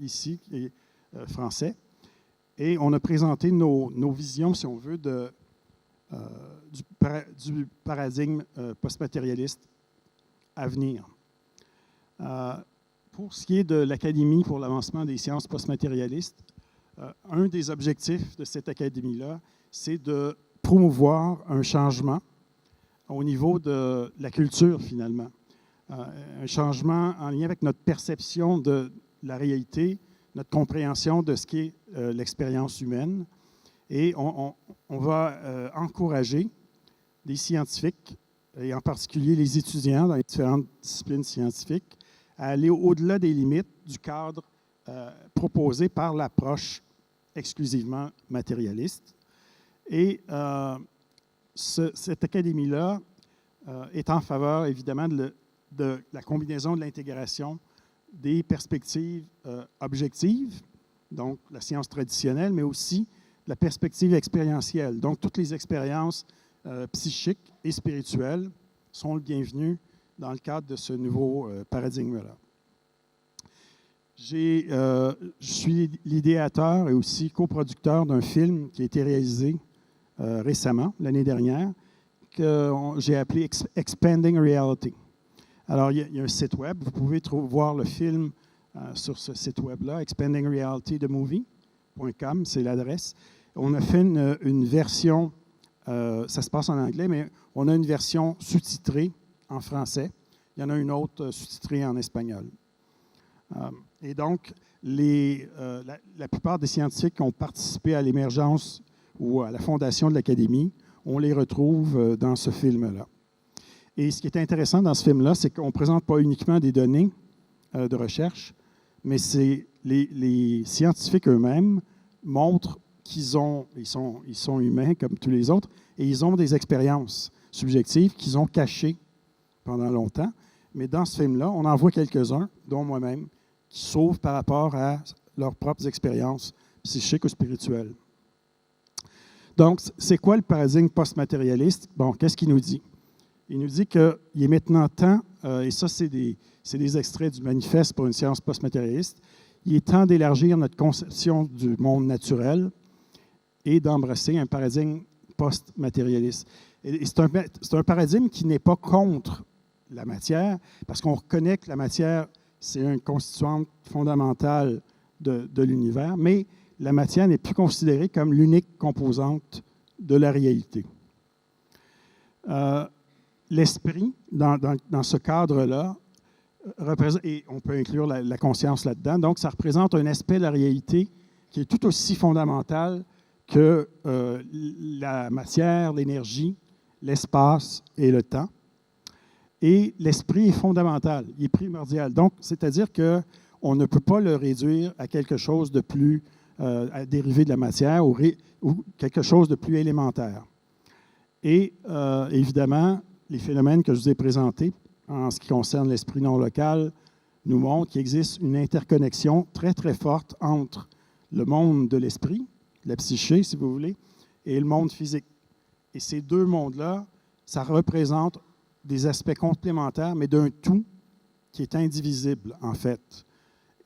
ici, qui est français. Et on a présenté nos visions, si on veut, du paradigme post-matérialiste à venir. Pour ce qui est de l'Académie pour l'avancement des sciences post-matérialistes, un des objectifs de cette académie-là, c'est de promouvoir un changement au niveau de la culture, finalement. Un changement en lien avec notre perception de la réalité, notre compréhension de ce qu'est l'expérience humaine. Et on va encourager des scientifiques, et en particulier les étudiants dans les différentes disciplines scientifiques, à aller au-delà des limites du cadre proposé par l'approche exclusivement matérialiste. Et cette académie-là est en faveur, évidemment, de la combinaison de l'intégration des perspectives objectives, donc la science traditionnelle, mais aussi la perspective expérientielle. Donc, toutes les expériences psychiques et spirituelles sont le bienvenu dans le cadre de ce nouveau paradigme-là. Je suis l'idéateur et aussi coproducteur d'un film qui a été réalisé récemment, l'année dernière, que j'ai appelé Expanding Reality. Alors, il y a un site web, vous pouvez voir le film sur ce site web-là, expandingrealitythemovie.com, c'est l'adresse. On a fait une version, ça se passe en anglais, mais on a une version sous-titrée en français. Il y en a une autre sous-titrée en espagnol. Et donc, la plupart des scientifiques qui ont participé à l'émergence ou à la fondation de l'Académie, on les retrouve dans ce film-là. Et ce qui est intéressant dans ce film-là, c'est qu'on ne présente pas uniquement des données de recherche, mais c'est les scientifiques eux-mêmes montrent qu'ils sont humains comme tous les autres, et ils ont des expériences subjectives qu'ils ont cachées pendant longtemps. Mais dans ce film-là, on en voit quelques-uns, dont moi-même, qui s'ouvrent par rapport à leurs propres expériences psychiques ou spirituelles. Donc, c'est quoi le paradigme post-matérialiste? Bon, qu'est-ce qu'il nous dit? Il nous dit qu'il est maintenant temps, et ça, c'est des extraits du manifeste pour une science post-matérialiste, il est temps d'élargir notre conception du monde naturel et d'embrasser un paradigme post-matérialiste. Et c'est un paradigme qui n'est pas contre la matière, parce qu'on reconnaît que la matière, c'est une constituante fondamentale de l'univers, mais la matière n'est plus considérée comme l'unique composante de la réalité. L'esprit, dans ce cadre-là, et on peut inclure la conscience là-dedans, donc ça représente un aspect de la réalité qui est tout aussi fondamental que la matière, l'énergie, l'espace et le temps. Et l'esprit est fondamental, il est primordial. Donc, c'est-à-dire qu'on ne peut pas le réduire à quelque chose de plus dérivé de la matière ou quelque chose de plus élémentaire. Et évidemment, les phénomènes que je vous ai présentés en ce qui concerne l'esprit non local nous montrent qu'il existe une interconnexion très, très forte entre le monde de l'esprit, la psyché, si vous voulez, et le monde physique. Et ces deux mondes-là, ça représente des aspects complémentaires, mais d'un tout qui est indivisible, en fait.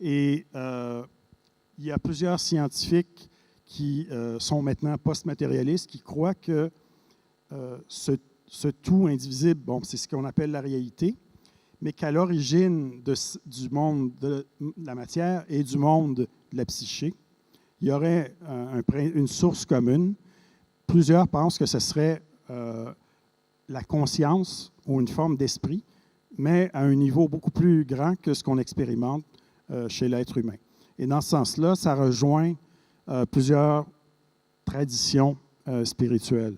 Et il y a plusieurs scientifiques qui sont maintenant post-matérialistes, qui croient que ce tout indivisible, bon, c'est ce qu'on appelle la réalité, mais qu'à l'origine du monde de la matière et du monde de la psyché, il y aurait une source commune. Plusieurs pensent que ce serait la conscience ou une forme d'esprit, mais à un niveau beaucoup plus grand que ce qu'on expérimente chez l'être humain. Et dans ce sens-là, ça rejoint plusieurs traditions spirituelles.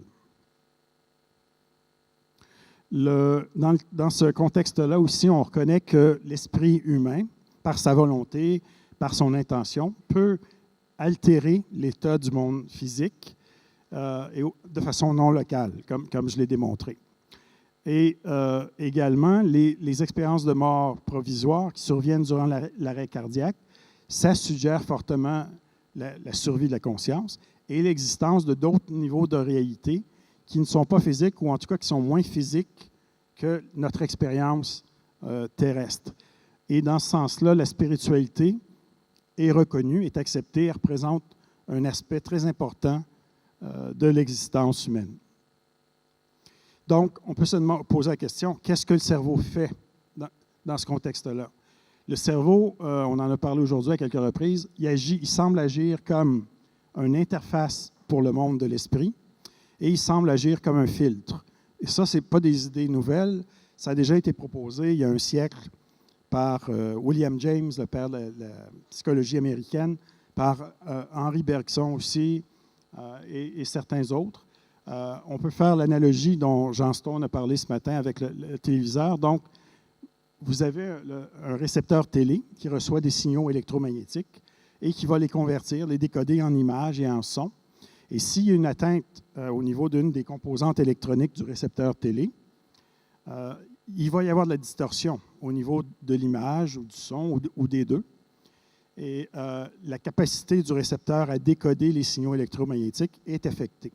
Dans ce contexte-là aussi, on reconnaît que l'esprit humain, par sa volonté, par son intention, peut altérer l'état du monde physique et de façon non locale, comme je l'ai démontré. Et également, les expériences de mort provisoire qui surviennent durant l'arrêt cardiaque, ça suggère fortement la survie de la conscience et l'existence de d'autres niveaux de réalité qui ne sont pas physiques ou en tout cas qui sont moins physiques que notre expérience terrestre. Et dans ce sens-là, la spiritualité est reconnue, est acceptée et représente un aspect très important de l'existence humaine. Donc, on peut se poser la question, qu'est-ce que le cerveau fait dans ce contexte-là? Le cerveau, on en a parlé aujourd'hui à quelques reprises, il semble agir comme une interface pour le monde de l'esprit et il semble agir comme un filtre. Et ça, ce n'est pas des idées nouvelles, ça a déjà été proposé il y a un siècle par William James, le père de la psychologie américaine, par Henri Bergson aussi et certains autres. On peut faire l'analogie dont Jean Stone a parlé ce matin avec le téléviseur. Donc, vous avez un récepteur télé qui reçoit des signaux électromagnétiques et qui va les convertir, les décoder en images et en sons. Et s'il y a une atteinte au niveau d'une des composantes électroniques du récepteur télé, il va y avoir de la distorsion au niveau de l'image ou du son ou des deux. Et la capacité du récepteur à décoder les signaux électromagnétiques est affectée.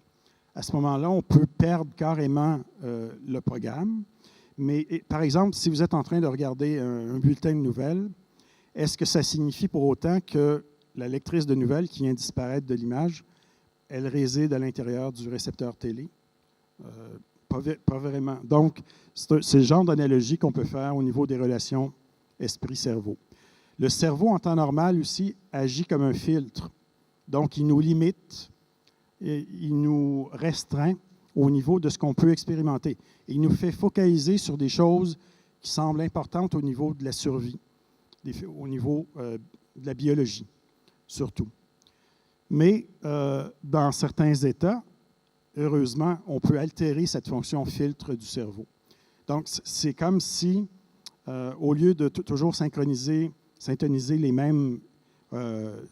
À ce moment-là, on peut perdre carrément le programme. Mais par exemple, si vous êtes en train de regarder un bulletin de nouvelles, est-ce que ça signifie pour autant que la lectrice de nouvelles qui vient disparaître de l'image, elle réside à l'intérieur du récepteur télé? Pas vraiment. Donc, c'est le genre d'analogie qu'on peut faire au niveau des relations esprit-cerveau. Le cerveau, en temps normal aussi, agit comme un filtre. Donc, il nous limite, et il nous restreint au niveau de ce qu'on peut expérimenter. Il nous fait focaliser sur des choses qui semblent importantes au niveau de la survie, au niveau de la biologie, surtout. Mais dans certains états, heureusement, on peut altérer cette fonction filtre du cerveau. Donc, c'est comme si, au lieu de toujours syntoniser les mêmes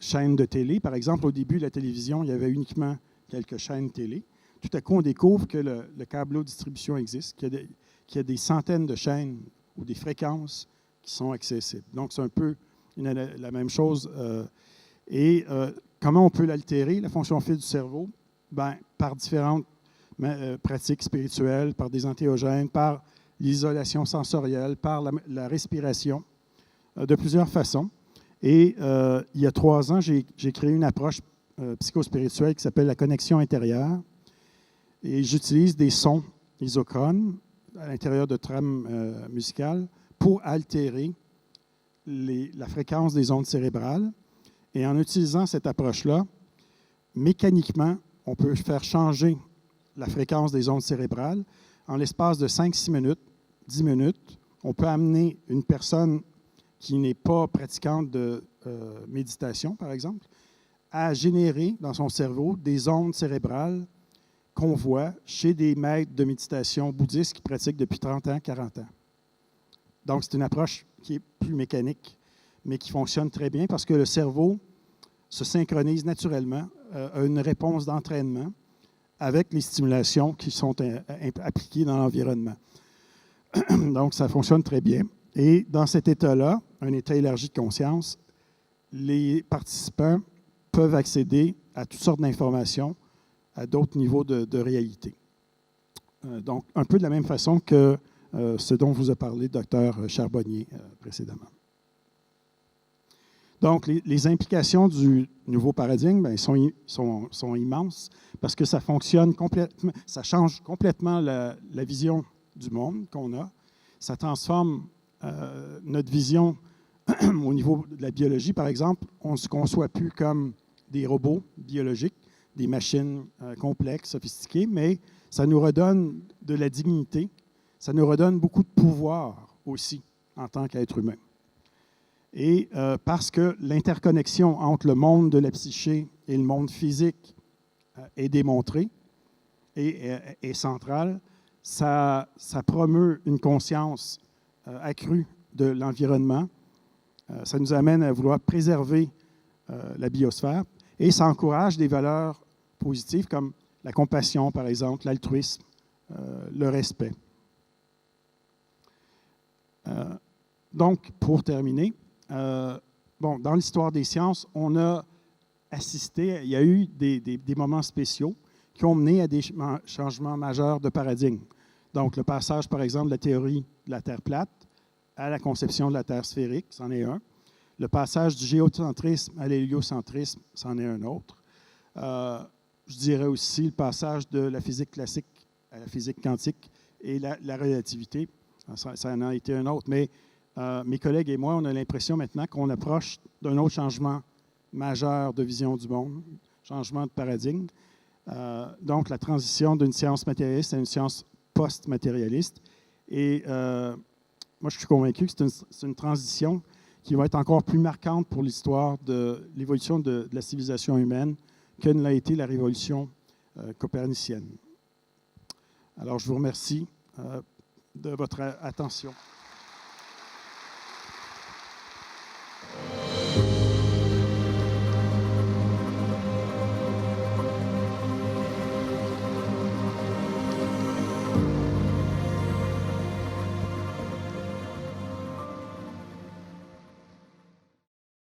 chaînes de télé, par exemple, au début de la télévision, il y avait uniquement quelques chaînes télé. Tout à coup, on découvre que le câbleau de distribution existe, qu'il y a des centaines de chaînes ou des fréquences qui sont accessibles. Donc, c'est un peu la même chose. Comment on peut l'altérer, la fonction filtre du cerveau? Bien, par différentes pratiques spirituelles, par des antéogènes, par l'isolation sensorielle, par la respiration, de plusieurs façons. Et il y a 3 ans, j'ai créé une approche psychospirituelle qui s'appelle la connexion intérieure. Et j'utilise des sons isochrones à l'intérieur de trames musicales pour altérer la fréquence des ondes cérébrales. Et en utilisant cette approche-là, mécaniquement, on peut faire changer la fréquence des ondes cérébrales. En l'espace de 5-6 minutes, 10 minutes, on peut amener une personne qui n'est pas pratiquante de méditation, par exemple, à générer dans son cerveau des ondes cérébrales qu'on voit chez des maîtres de méditation bouddhistes qui pratiquent depuis 30 ans, 40 ans. Donc, c'est une approche qui est plus mécanique, mais qui fonctionne très bien parce que le cerveau se synchronise naturellement, a une réponse d'entraînement avec les stimulations qui sont appliquées dans l'environnement. Donc, ça fonctionne très bien. Et dans cet état-là, un état élargi de conscience, les participants peuvent accéder à toutes sortes d'informations, à d'autres niveaux de réalité. Donc, un peu de la même façon que ce dont vous a parlé le docteur Charbonnier précédemment. Donc, les implications du nouveau paradigme bien, sont immenses parce que ça fonctionne complètement, ça change complètement la vision du monde qu'on a. Ça transforme notre vision au niveau de la biologie, par exemple. On ne se conçoit plus comme des robots biologiques, des machines complexes, sophistiquées, mais ça nous redonne de la dignité, ça nous redonne beaucoup de pouvoir aussi en tant qu'être humain. Et parce que l'interconnexion entre le monde de la psyché et le monde physique est démontrée et est centrale, ça promeut une conscience accrue de l'environnement. Ça nous amène à vouloir préserver la biosphère et ça encourage des valeurs positives comme la compassion, par exemple, l'altruisme, le respect. Donc, pour terminer, dans l'histoire des sciences, on a assisté, il y a eu des moments spéciaux qui ont mené à des changements majeurs de paradigme. Donc, le passage, par exemple, de la théorie de la Terre plate à la conception de la Terre sphérique, c'en est un. Le passage du géocentrisme à l'héliocentrisme, c'en est un autre. Je dirais aussi le passage de la physique classique à la physique quantique et la relativité, ça en a été un autre. Mais mes collègues et moi, on a l'impression maintenant qu'on approche d'un autre changement majeur de vision du monde, changement de paradigme. Donc, la transition d'une science matérialiste à une science post-matérialiste. Et moi, je suis convaincu que c'est une transition qui va être encore plus marquante pour l'histoire de l'évolution de la civilisation humaine que ne l'a été la révolution copernicienne. Alors, je vous remercie de votre attention.